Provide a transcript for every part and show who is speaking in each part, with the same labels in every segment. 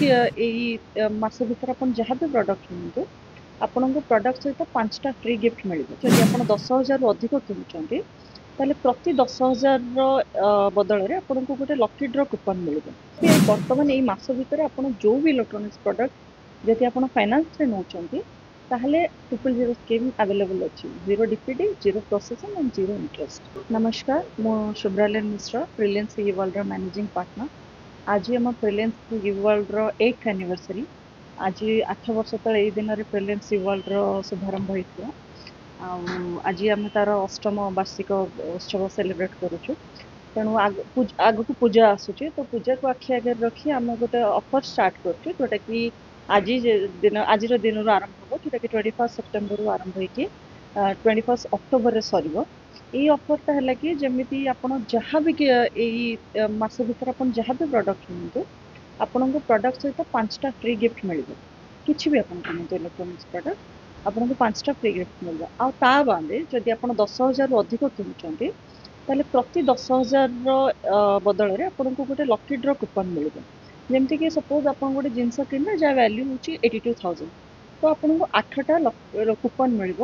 Speaker 1: मास भर आप जहाँ भी प्रडक्ट किणु आपको प्रडक्ट सहित 5टा फ्री गिफ्ट मिल जदि आप 10,000 अधिक किणुंट ताले प्रति 10,000 बदल में आपको गोटे लकी ड्र कूपन मिल बर्तमान यही मास भर आप जो भी इलेक्ट्रोनिक्स प्रडक्ट जदि आप फाइनान्स रे नौकरी ताहले 000 स्कीम अवेलेबल अच्छी zero DPD zero processing and zero interest. नमस्कार, मु शुभ्रालेन मिश्रा, ब्रिलियंस ई वर्ल्ड मैनेजिंग पार्टनर। आज आम ब्रिलियंस ई वर्ल्ड 8th एनिवर्सरी। आज 8 वर्ष तले दिन ब्रिलियंस ई वर्ल्ड शुभारंभ होता। आज आम तार अष्टम वार्षिक उत्सव सेलिब्रेट करुचु। तेणु आग को पूजा आसूची, तो पूजा को आखि आगे रखी आम गोटे ऑफर स्टार्ट करुचु जोटा कि आज दिन आरंभ हो जोटा कि 21 सेप्टेम्बर आरंभ होगी 21 अक्टोबर सर। यही ऑफरटा है कि जमी आप जहाँ भी मास भर आप जहाँ भी प्रडक्ट किणु आपको प्रडक्ट सहित 5टा फ्री गिफ्ट मिल कि भी आप इलेक्ट्रोनिक्स प्रडक्ट आपको 5टा फ्री गिफ्ट मिल बाद जदि आप 10,000 अधिक किणुंट ताले प्रति 10,000 बदल में आपको गोटे लकी ड्र कूपन मिल जमती कि सपोज आप गोटे जिनस किणले जहाँ वैल्यू हूँ 82,000 तो आपको 8टा कूपन मिल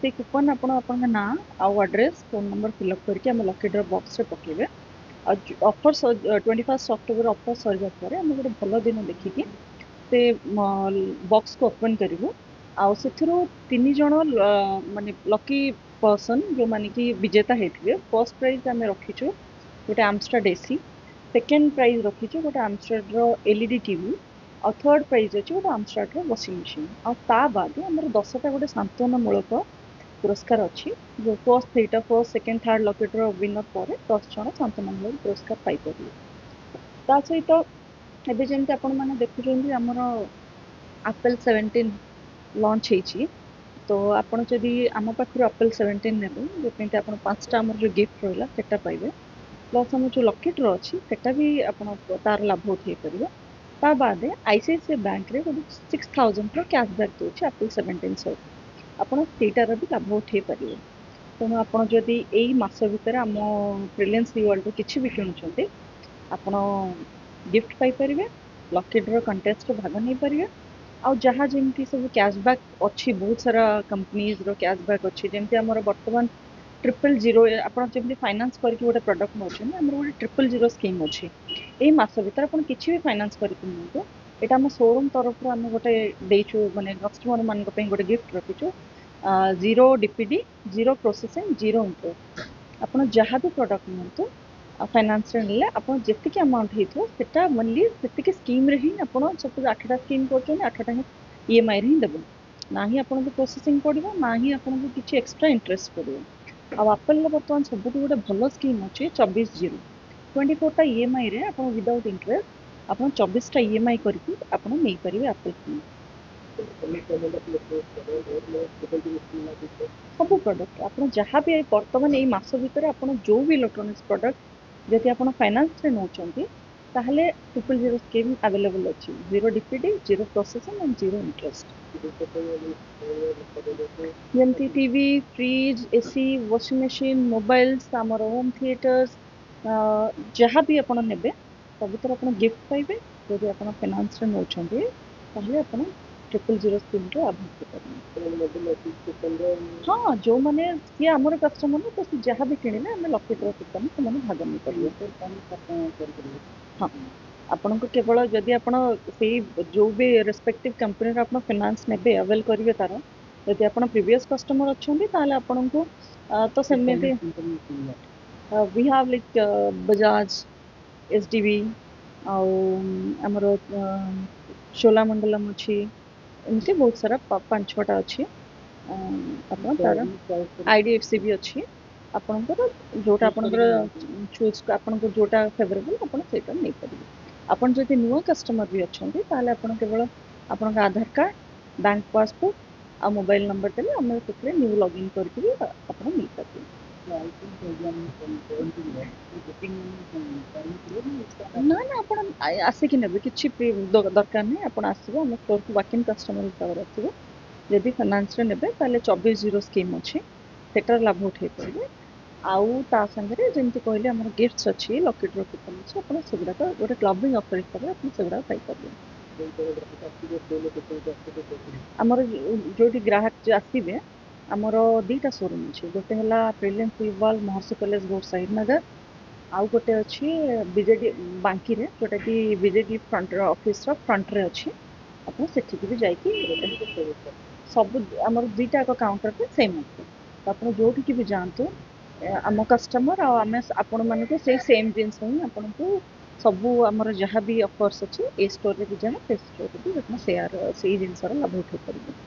Speaker 1: से कूपन आप ना आउ एड्रेस फोन नंबर फिलअप करके आम लकी ड्र बॉक्स रे पकेबे। ऑफर 21 अक्टोबर ऑफर सरवा पर आम गोटे भल दिन देखिकी से बॉक्स को ओपन करूँ आउ 3 जन माने लकी पर्सन जो माने कि विजेता होते। फर्स्ट प्राइज आम रखीचु गोटे आमस्टर्ड एसी, सेकेंड प्राइज रखीचु गोटे आमस्टर्ड एलईडी टीवी और थर्ड प्राइज अच्छी गोटे आमस्टर्ड वॉशिंग मशीन। आ बाद आम 10टा गोटे सांत्वनामूलक पुरस्कार अच्छी जो फर्स्ट सेकेंड थर्ड लकी ड्र विनर पर 10 जन सांत्वनामूलक पुरस्कार पाइपर। ता सहित एबे जमी आपण देखुं आमर एप्पल 17 लॉन्च होती तो आपड़ जदि आम पाखु एप्पल 17 ने जो आप 5टा आमर जो गिफ्ट रहा है पाइबे प्लस आम जो लकी ड्र अच्छी सेटा भी आप तार लाभ उठे पारे। ता बाद आईसीआईसीआई बैंक रे 6,000 कैशबैक दूसरी एप्पल 17 सहित आपड़ सेटार भी लाभ उठे पारे। तेणु आपड़ जदि यही मास भर आम ब्रिलियंस ई वर्ल्ड किसी भी किणुंट आपड़ गिफ्ट पाइपर, लकी ड्र कंटेस्ट भाग नहीं पारे। आउ जहाँ जमी सब कैशबैक अच्छी बहुत सारा कंपनीज रो कैशबैक अच्छी जमी आम बर्तमान 000 आपड़ी फाइनान्स करके गोटे प्रडक्ट नौ गोटे 000 स्कीम अच्छी यही मास भर आप किसी भी फाइनान्स करके नियंतु। यहाँ आम शोरूम तरफ आम गोटे देचु माने कस्टमर मान गोटे गिफ्ट रखीचु zero DPD zero processing zero interest. आप जहाँ भी प्रडक्ट नियंतु फाइनान्स ने आप जी अमाउंट होता ओनली से स्कीम ही आप सपोज 8टा स्कीम कर 8टा ही ईएमआई ही देवे ना ही आपको प्रोसेसिंग पड़ो ना ही आपको किसी एक्सट्रा इंटरेस्ट पड़ो। आप्पल बर्तमान सब गोटे भल स्कीम अच्छे 24/0 ईएमआई रे आप विदाउट इंटरेस्ट आप 24टा ईएमआई करके आप नहीं पारे एप्पल फोन सब प्रोडक्ट आप जहाँ भी बर्तमान यही मास भर आप जो भी इलेक्ट्रोनिक्स प्रोडक्ट जदि आप फाइनान्स रे नौकरी ताहले 000 स्कीम अवेलेबल अच्छी zero DPD zero processing and zero interest. जमती TV, fridge, AC, washing machine, mobiles, आमर होम थिएटर्स जहाँ भी आप ने सब आप गिफ्ट पाइबे। जदि आप फाइनान्स रे नौकरी ताहले आप 000 स्कीम रो लाभ पाइबे। हाँ, जो मैंने सी आमर कस्टमर तो सी जहाँ भी किणिले आम लकी ड्र कूपन से भाग नहीं पारे। हाँ, आपन को केवल जदि आप जो भी रेस्पेक्टिव कंपनी आप फाइनान्स ने अवेल करेंगे तार जदि आप प्रीवियस कस्टमर अच्छा ताहले आपन को तो सेमती we have like Bajaj, SDB आमर चोलामंडलम अच्छी एमती बहुत सारा 5-6टा अच्छी तार आईडीएफसी भी अच्छी आपंकर जोटा आपंकर चूज आपंकर जोटा फेवरेबल आप नहीं पारे। आपन जदि नुआ कस्टमर भी अच्छा ताहले आपन केवल आपन आधार कार्ड बैंक पासबुक आ मोबाइल नंबर देले आम न्यू लॉगिन करके आप नहीं पारे। ना ना आप आसिक ने किसी दरकार नहीं आप आसवे आम स्टोर को वाकिंग कस्टमर हिसाब से आसवे। जदि फाइनान्स रे नेबे ताहले 24/0 स्कीम अच्छी सेटार लाभ उठे पारे। आउ ता संगे जमी कहले आम गिफ्ट्स अच्छी लकी ड्र कूपन अच्छी आप गोटे क्लबिंग ऑफर हिसाब से आप पाइपर। ଆମର ଯୋଉଠି ଗ୍ରାହକ ଯେ ଆସିବେ ଆମର ଦିଟା ଶୋରୁମ୍ ଅଛି, ଗୋଟେ ହେଲା ପ୍ରିଲିମ୍ସ ୱିୱାଲ୍ ମହର୍ଷି କଲେଜ ରୋଡ୍ ସାଇଡ୍ ନଗର, ଆଉ ଗୋଟେ ଅଛି ବିଜେଡି ବାଙ୍କିରେ, ଯୋଉଟା କି ବିଜେଡି ଫ୍ରଣ୍ଟର ଅଫିସର ଫ୍ରଣ୍ଟରେ ଅଛି। ଆପଣ ସେଠିକି ବି ଯାଇକି ସବୁ ଆମର ଦିଟା ଏକ କାଉଣ୍ଟରରେ ସେମ୍ ଅଛି, ତ ଆପଣ ଯୋଉଠିକି ବି ଯାଆନ୍ତୁ ଆମ କଷ୍ଟମର ଆଉ ଆମେ ଆପଣମାନଙ୍କୁ ସେଇ ସେମ୍ ଜିନିଷ ହିଁ ଆପଣଙ୍କୁ ସବୁ ଆମର ଯାହା ବି ଅଫର୍ସ ଅଛି ଏ ଷ୍ଟୋରରେ ବି ଯାହା ସେ ଷ୍ଟୋରରେ ବି ଆପଣ ସେଇ ଜିନିଷର ଲାଭ ଉଠାଇ ପାରିବେ।